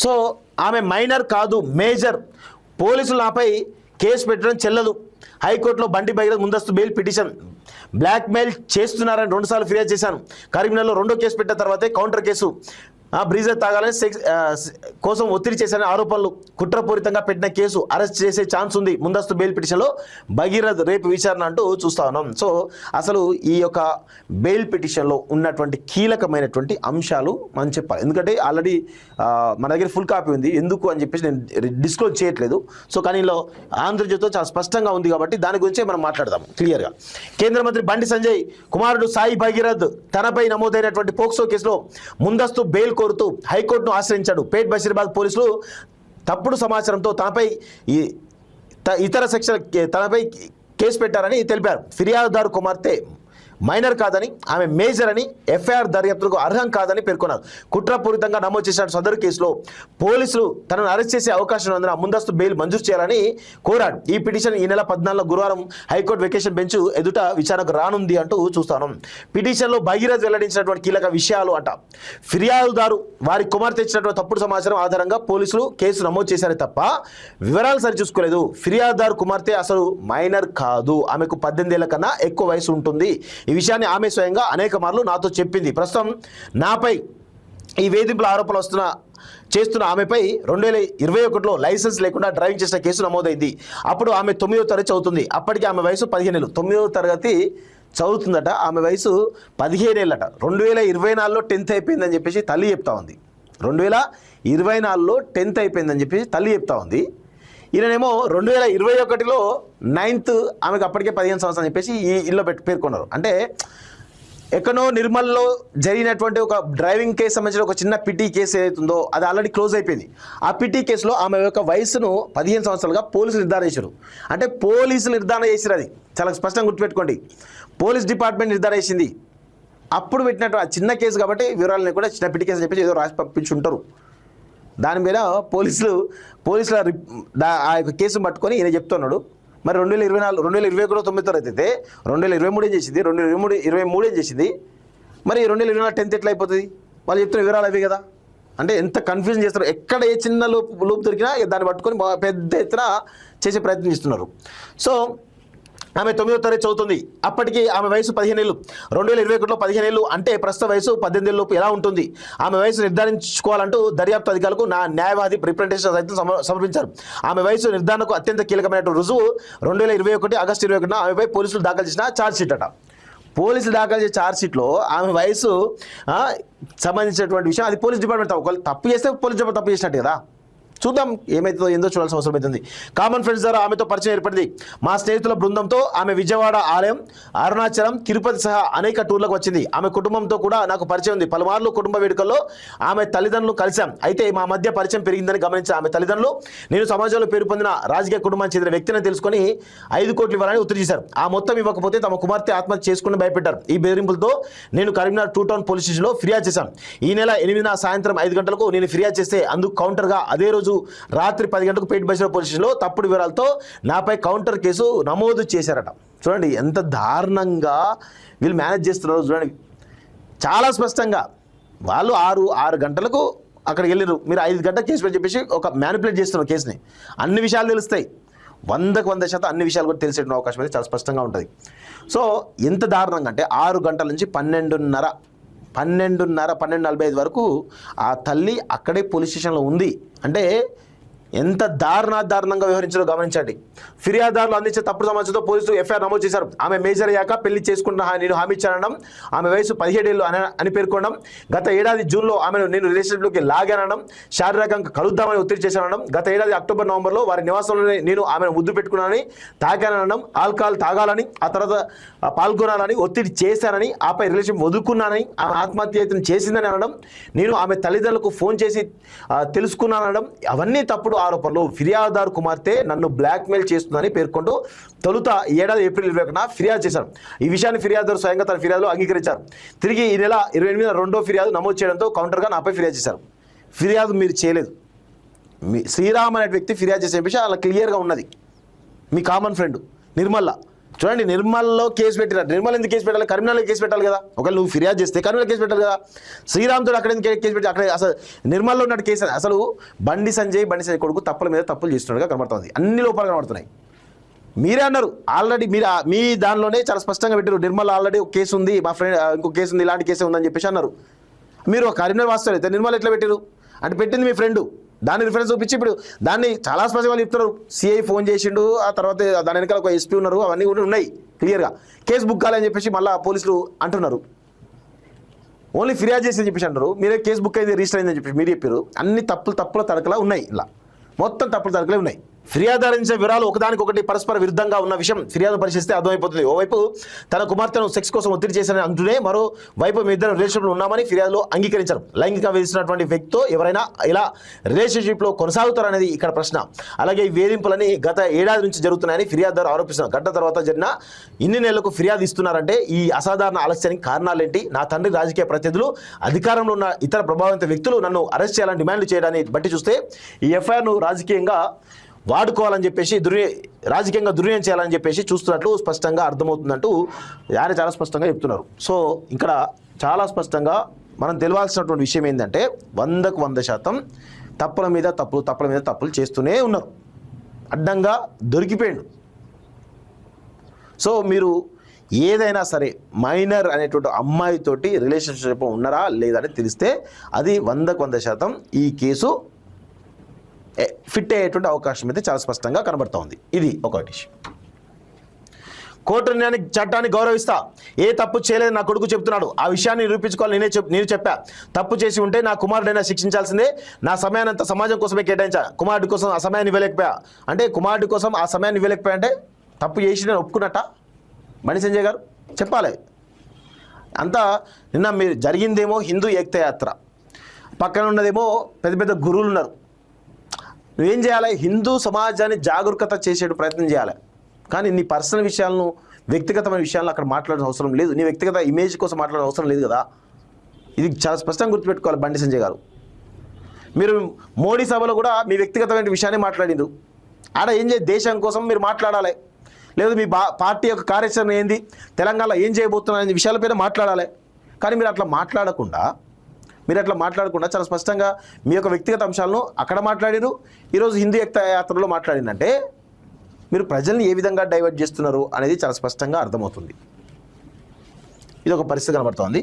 So ఆమె minor కాదు, major. పోలీసులు నాపై కేసు పెట్టడం చెల్లదు. హైకోర్టులో బండి భగీరథ ముందస్తు బెయిల్ పిటిషన్. బ్లాక్మెయిల్ చేస్తున్నారని 2 సార్లు ఫిర్యాదు చేశాను. కరీంనగర్లో 2వ కేసు పెట్టిన తర్వాతే కౌంటర్ కేసు. బ్రీజర్ తాగాలని సెక్స్ కోసం ఒత్తిడి చేశారని ఆరోపణలు. కుట్రపూరితంగా పెట్టిన కేసు, అరెస్ట్ చేసే ఛాన్స్ ఉంది. ముందస్తు బెయిల్ పిటిషన్లో భగీరథ్ రేపు విచారణ అంటూ చూస్తా ఉన్నాం. సో అసలు ఈ యొక్క బెయిల్ పిటిషన్లో ఉన్నటువంటి కీలకమైనటువంటి అంశాలు మనం చెప్పాలి. ఎందుకంటే ఆల్రెడీ మన దగ్గర ఫుల్ కాపీ ఉంది, ఎందుకు అని చెప్పేసి నేను డిస్క్లోజ్ చేయట్లేదు. సో కానీ ఇందులో ఆంధ్రజ్యోతిలో చాలా స్పష్టంగా ఉంది కాబట్టి దాని గురించే మనం మాట్లాడదాం క్లియర్గా. కేంద్ర మంత్రి బండి సంజయ్ కుమారుడు సాయి భగీరథ్ తనపై నమోదైనటువంటి పోక్సో కేసులో ముందస్తు బెయిల్ కోరుతూ హైకోర్టును ఆశ్రయించాడు. పేట్ బషీరాబాద్ పోలీసులు తప్పుడు సమాచారంతో తనపై ఇతర సెక్షన్ తనపై కేసు పెట్టారని తెలిపారు. ఫిర్యాదుదారు కుమార్తె మైనర్ కాదని, ఆమె మేజర్ అని, ఎఫ్ఐఆర్ దర్యాప్తుకు అర్హం కాదని పేర్కొన్నారు. కుట్రపూరితంగా నమోదు చేసిన సదరు కేసులో పోలీసులు తనను అరెస్ట్ చేసే అవకాశం ఉన్నందున ముందస్తు బెయిల్ మంజూరు చేయాలని కోరాడు. ఈ పిటిషన్ ఈ నెల 14 గురువారం హైకోర్టు వెకేషన్ బెంచ్ ఎదుట విచారణకు రానుంది అంటూ చూస్తాను. పిటిషన్లో భగీరథ్ వెల్లడించినటువంటి కీలక విషయాలు అంట. ఫిర్యాదుదారు వారి కుమార్తె ఇచ్చినటువంటి తప్పుడు సమాచారం ఆధారంగా పోలీసులు కేసు నమోదు చేశారే తప్ప వివరాలు సరిచూసుకోలేదు. ఫిర్యాదుదారు కుమార్తె అసలు మైనర్ కాదు, ఆమెకు 18 ఏళ్ల కన్నా ఎక్కువ వయసు ఉంటుంది. ఈ విషయాన్ని ఆమె స్వయంగా అనేక మార్లు నాతో చెప్పింది. ప్రస్తుతం నాపై ఈ వేధింపుల ఆరోపణలు చేస్తున్న ఆమెపై 2021లో లైసెన్స్ లేకుండా డ్రైవింగ్ చేసిన కేసు నమోదైంది. అప్పుడు ఆమె 9వ తరగతి చదువుతుంది. అప్పటికి ఆమె వయసు 15 ఏళ్ళు. 9వ తరగతి చదువుతుందట, ఆమె వయసు 15 ఏళ్ళట. 2024లో 10th అయిపోయిందని చెప్పేసి తల్లి చెప్తా ఉంది. 2024లో 10th అయిపోయిందని చెప్పేసి తల్లి చెప్తా ఉంది. ఈయనేమో 2021లో 9th, ఆమెకు అప్పటికే 15 సంవత్సరాలు చెప్పేసి ఈ ఇల్లు పేర్కొన్నారు. అంటే ఎక్కడో నిర్మల్లో జరిగినటువంటి ఒక డ్రైవింగ్ కేసు సంబంధించిన ఒక చిన్న పిటి కేసు ఏదైతుందో అది ఆల్రెడీ క్లోజ్ అయిపోయింది. ఆ పిటి కేసులో ఆమె యొక్క వయసును 15 సంవత్సరాలుగా పోలీసులు నిర్ధారణ చేశారు. అంటే పోలీసులు నిర్ధారణ చేశారు, అది చాలా స్పష్టంగా గుర్తుపెట్టుకోండి. పోలీస్ డిపార్ట్మెంట్ నిర్ధారణ చేసింది. అప్పుడు పెట్టినట్టు ఆ చిన్న కేసు కాబట్టి వివరాలని కూడా చిన్న పిటి కేసు చెప్పేసి ఏదో రాసి పంపించుంటారు. దాని మీద పోలీసుల ఆ యొక్క కేసును పట్టుకొని ఈయన చెప్తున్నాడు. మరి 2021లో 9వ తరగతి అయితే 2023 ఏం చేసింది, 2023 ఏం చేసింది, మరి 2024 10th ఎట్లా అయిపోతుంది? వాళ్ళు చెప్తున్న వివరాలు అవి కదా. అంటే ఎంత కన్ఫ్యూజన్ చేస్తారు. ఎక్కడ ఏ చిన్న లూప్ దొరికినా దాన్ని పట్టుకొని పెద్ద ఎత్తున చేసే ప్రయత్నం చేస్తున్నారు. సో ఆమె 9వ తరగతి చదువుతుంది. అప్పటికి ఆమె వయసు 15 ఏళ్ళు. 2021లో 15 ఏళ్ళు అంటే ప్రస్తుత వయసు 18 ఏళ్ళలోపు ఎలా ఉంటుంది? ఆమె వయసు నిర్ధారించుకోవాలంటూ దర్యాప్తు అధికారులకు న్యాయవాది రిప్రజెంటేషన్ సైతం సమర్పించారు. ఆమె వయసు నిర్ధారణకు అత్యంత కీలకమైన రుజువు 2021 ఆగస్టు 21న ఆమెపై పోలీసులు దాఖలు చేసిన ఛార్జ్షీట్ అట. పోలీసులు దాఖలు చేసే ఛార్జ్షీట్లో ఆమె వయసు సంబంధించినటువంటి విషయం అది పోలీస్ డిపార్ట్మెంట్ ఒకవేళ తప్పు చేస్తే పోలీస్ డిపార్ట్మెంట్ తప్పు చేసినట్టు కదా. చూద్దాం ఏమైతుందో, ఏందో చూడాల్సిన అవసరం అవుతుంది. కామన్ ఫ్రెండ్స్ ద్వారా ఆమెతో పరిచయం ఏర్పడింది. మా స్నేహితుల బృందంతో ఆమె విజయవాడ ఆలయం, అరుణాచలం, తిరుపతి సహా అనేక టూర్లకు వచ్చింది. ఆమె కుటుంబంతో కూడా నాకు పరిచయం ఉంది. పలుమార్లు కుటుంబ వేడుకల్లో ఆమె తల్లిదండ్రులు కలిశాం. అయితే మా మధ్య పరిచయం పెరిగిందని గమనించిన ఆమె తల్లిదండ్రులు నేను సమాజంలో పేరు పొందిన రాజకీయ కుటుంబానికి చెందిన వ్యక్తిని తెలుసుకొని 5 కోట్లు ఇవ్వాలని ఒత్తిడి చేశారు. ఆ మొత్తం ఇవ్వకపోతే తమ కుమార్తె ఆత్మహత్య చేసుకుని భయపెట్టారు. ఈ బెదిరింపులతో నేను కరీంనగర్ 2 టౌన్ పోలీస్ స్టేషన్లో ఫిర్యాదు చేశాను. ఈ నెల 8న సాయంత్రం 5 గంటలకు నేను ఫిర్యాదు చేస్తే అందుకు కౌంటర్గా అదే రోజు రాత్రి 10 గంటలకు పేట్ బషీరాబాద్ పోలీస్ స్టేషన్లో తప్పుడు వివరాలతో నాపై కౌంటర్ కేసు నమోదు చేశారట. చూడండి ఎంత దారుణంగా వీళ్ళు మేనేజ్ చేస్తున్నారు. చూడండి చాలా స్పష్టంగా వాళ్ళు 6 గంటలకు అక్కడికి వెళ్ళారు. మీరు 5 గంటలకు కేసు పెట్టి చెప్పేసి ఒక మ్యానిపులేట్ చేస్తున్నారు కేసుని. అన్ని విషయాలు తెలుస్తాయి, 100% అన్ని విషయాలు కూడా తెలిసేటువంటి అవకాశం అయితే చాలా స్పష్టంగా ఉంటుంది. సో ఎంత దారుణంగా అంటే 6 గంటల నుంచి 12:45 వరకు ఆ తల్లి అక్కడే పోలీస్ స్టేషన్లో ఉంది. అంటే ఎంత దారుణంగా వ్యవహరించారో గమనించండి. ఫిర్యాదుదారులు అందించే తప్పుడు సమాచారంతో పోలీసులు ఎఫ్ఐఆర్ నమోదు చేశారు. ఆమె మేజర్ అయ్యాక పెళ్లి చేసుకుంటున్న నేను హామీ ఇచ్చానడం, ఆమె వయసు 17 ఏళ్ళు అని పేర్కొనడం, గత ఏడాది జూన్లో ఆమెను నేను రిలేషన్షిప్లోకి లాగానడం, శారీరకంగా కలుద్దామని ఒత్తిడి చేశానడం, గత ఏడాది అక్టోబర్ నవంబర్లో వారి నివాసంలోనే నేను ఆమెను ముద్దు పెట్టుకున్నానని, తాగానడం, ఆల్కహాల్ తాగాలని, ఆ తర్వాత పాల్గొనాలని ఒత్తిడి చేశానని, ఆపై రిలేషన్ వదులుకున్నానని, ఆమె ఆత్మహత్య చేసిందని అనడం, నేను ఆమె తల్లిదండ్రులకు ఫోన్ చేసి తెలుసుకున్నానడం, అవన్నీ తప్పుడు ఆరోపణలు. ఫిర్యాదుదారు కుమార్తె నన్ను బ్లాక్మెయిల్ చేస్తుందని పేర్కొంటూ తొలుత ఏడాది ఏప్రిల్ 21న ఫిర్యాదు చేశారు. ఈ విషయాన్ని ఫిర్యాదుదారు స్వయంగా తన ఫిర్యాదులో అంగీకరించారు. తిరిగి ఈ నెల 28న 2వ ఫిర్యాదు నమోదు చేయడంతో కౌంటర్గా నాపై ఫిర్యాదు చేశారు. ఫిర్యాదు మీరు చేయలేదు, శ్రీరామ్ అనే వ్యక్తి ఫిర్యాదు చేసే విషయం అలా క్లియర్గా ఉన్నది. మీ కామన్ ఫ్రెండ్ నిర్మల్ల చూడండి, నిర్మల్లో కేసు పెట్టినారు. నిర్మల్ ఎందుకు కేసు పెట్టాలి? కరీంనగర్లో కేసు పెట్టాలి కదా. ఒకవేళ నువ్వు ఫిర్యాదు చేస్తే కరీంనగర్ కేసు పెట్టాలి కదా. శ్రీరామ్తో అక్కడ ఎందుకు కేసు పెట్టి అక్కడ అసలు నిర్మల్లో ఉన్నట్టు కేసు అసలు బండి సంజయ్ కొడుకు తప్పుల మీద తప్పులు చేస్తున్నట్టుగా కనబడుతుంది. అన్ని లోపాలు కనబడుతున్నాయి. మీరే అన్నారు ఆల్రెడీ, మీరు మీ దానిలోనే చాలా స్పష్టంగా పెట్టారు. నిర్మల్ ఆల్రెడీ ఒక కేసు ఉంది, మా ఫ్రెండ్ ఇంకో కేసు ఉంది, ఇలాంటి కేసు ఉందని చెప్పేసి అన్నారు. మీరు కరీంనగర్ వాస్తవం అయితే నిర్మల్ ఎట్లా పెట్టారు అంటే పెట్టింది మీ ఫ్రెండు, దాన్ని రిఫరెన్స్ చూపించి ఇప్పుడు దాన్ని చాలా స్పష్టంగా చెప్తున్నారు. సిఐ ఫోన్ చేసిండు, ఆ తర్వాత దాని వెనకాల ఒక ఎస్పీ ఉన్నారు, అవన్నీ కూడా ఉన్నాయి క్లియర్గా. కేసు బుక్ కాలని చెప్పేసి మళ్ళీ పోలీసులు అంటున్నారు. ఓన్లీ ఫిర్యాదు చేసి చెప్పేసి అంటారు. మీరే కేసు బుక్ అయింది, రిజిస్టర్ అయిందని చెప్పేసి మీరు చెప్పారు. అన్ని తప్పుల తడకలా ఉన్నాయి. ఇలా మొత్తం తప్పుల తడకలే ఉన్నాయి. ఫిర్యాదు అందించే వివరాలు ఒకదానికొకటి పరస్పర విరుద్ధంగా ఉన్న విషయం ఫిర్యాదు పరిశీలిస్తే అర్థమైపోతుంది. ఓవైపు తన కుమార్తెను సెక్స్ కోసం ఒత్తిడి చేశారని అంటూనే మరోవైపు మీ ఇద్దరు రిలేషన్షిప్లో ఉన్నామని ఫిర్యాదులో అంగీకరించారు. లైంగిక వేధిస్తున్నటువంటి వ్యక్తితో ఎవరైనా ఇలా రిలేషన్షిప్లో కొనసాగుతారనేది ఇక్కడ ప్రశ్న. అలాగే ఈ వేధింపులని గత ఏడాది నుంచి జరుగుతున్నాయని ఫిర్యాదుదారు ఆరోపిస్తున్నారు. గంట తర్వాత జరిగిన ఇన్ని నెలలకు ఫిర్యాదు ఇస్తున్నారంటే ఈ అసాధారణ ఆలస్యానికి కారణాలేంటి? నా తండ్రి రాజకీయ ప్రతినిధులు, అధికారంలో ఉన్న ఇతర ప్రభావిత వ్యక్తులు నన్ను అరెస్ట్ చేయాలని డిమాండ్లు చేయడాన్ని బట్టి చూస్తే ఈ ఎఫ్ఐఆర్ను రాజకీయంగా వాడుకోవాలని చెప్పేసి రాజకీయంగా దుర్వినియోగం చేయాలని చెప్పేసి చూస్తున్నట్లు స్పష్టంగా అర్థమవుతుందంటూ ఆయన చాలా స్పష్టంగా చెప్తున్నారు. సో ఇక్కడ చాలా స్పష్టంగా మనం తెలియాల్సినటువంటి విషయం ఏంటంటే 100కు 100% తప్పుల మీద తప్పులు చేస్తూనే ఉన్నారు. అడ్డంగా దొరికిపోయిండు. సో మీరు ఏదైనా సరే మైనర్ అనేటువంటి అమ్మాయితోటి రిలేషన్షిప్ ఉన్నారా లేదని తెలిస్తే అది 100కు 100% ఈ కేసు ఫిట్ అయ్యేటువంటి అవకాశం అయితే చాలా స్పష్టంగా కనబడుతూ ఉంది. ఇది ఒకటి. కోర్టు నిర్ణయానికి చట్టాన్ని గౌరవిస్తా, ఏ తప్పు చేయలేదు నా కొడుకు చెప్తున్నాడు. ఆ విషయాన్ని నిరూపించుకోవాలి నేను చెప్పా. తప్పు చేసి ఉంటే నా కుమారుడైనా శిక్షించాల్సిందే. నా సమయాన్ని అంతా సమాజం కోసమే కేటాయించా. కుమారుడి కోసం ఆ సమయాన్ని ఇవ్వలేకపోయా అంటే కుమారుడి కోసం ఆ సమయాన్ని ఇవ్వలేకపోయా అంటే తప్పు చేసి నేను ఒప్పుకున్నట్ట బండి సంజయ్ గారు చెప్పాలి. అంతా నిన్న మీరు జరిగిందేమో హిందూ ఏకతా యాత్ర, పక్కన ఉన్నదేమో పెద్ద పెద్ద గురువులు ఉన్నారు. నువ్వేం చేయాలి? హిందూ సమాజాన్ని జాగరూకత చేసే ప్రయత్నం చేయాలి. కానీ నీ పర్సనల్ విషయాలను, వ్యక్తిగతమైన విషయాలను అక్కడ మాట్లాడాల్సిన అవసరం లేదు. నీ వ్యక్తిగత ఇమేజ్ కోసం మాట్లాడే అవసరం లేదు కదా. ఇది చాలా స్పష్టంగా గుర్తుపెట్టుకోవాలి బండి సంజయ్ గారు. మీరు మోడీ సభలో కూడా మీ వ్యక్తిగతమైన విషయాన్ని మాట్లాడిండు. ఆడ ఏం చేయాలి? దేశం కోసం మీరు మాట్లాడాలి. లేదు మీ పార్టీ యొక్క కార్యాచరణ ఏంది, తెలంగాణలో ఏం చేయబోతున్నా అనే విషయాలపైన మాట్లాడాలి. కానీ మీరు అట్లా మాట్లాడకుండా చాలా స్పష్టంగా మీ యొక్క వ్యక్తిగత అంశాలను అక్కడ మాట్లాడారు. ఈరోజు హిందూ ఏకతా యాత్రలో మాట్లాడిందంటే మీరు ప్రజల్ని ఏ విధంగా డైవర్ట్ చేస్తున్నారు అనేది చాలా స్పష్టంగా అర్థమవుతుంది. ఇది ఒక పరిస్థితి కనబడుతోంది.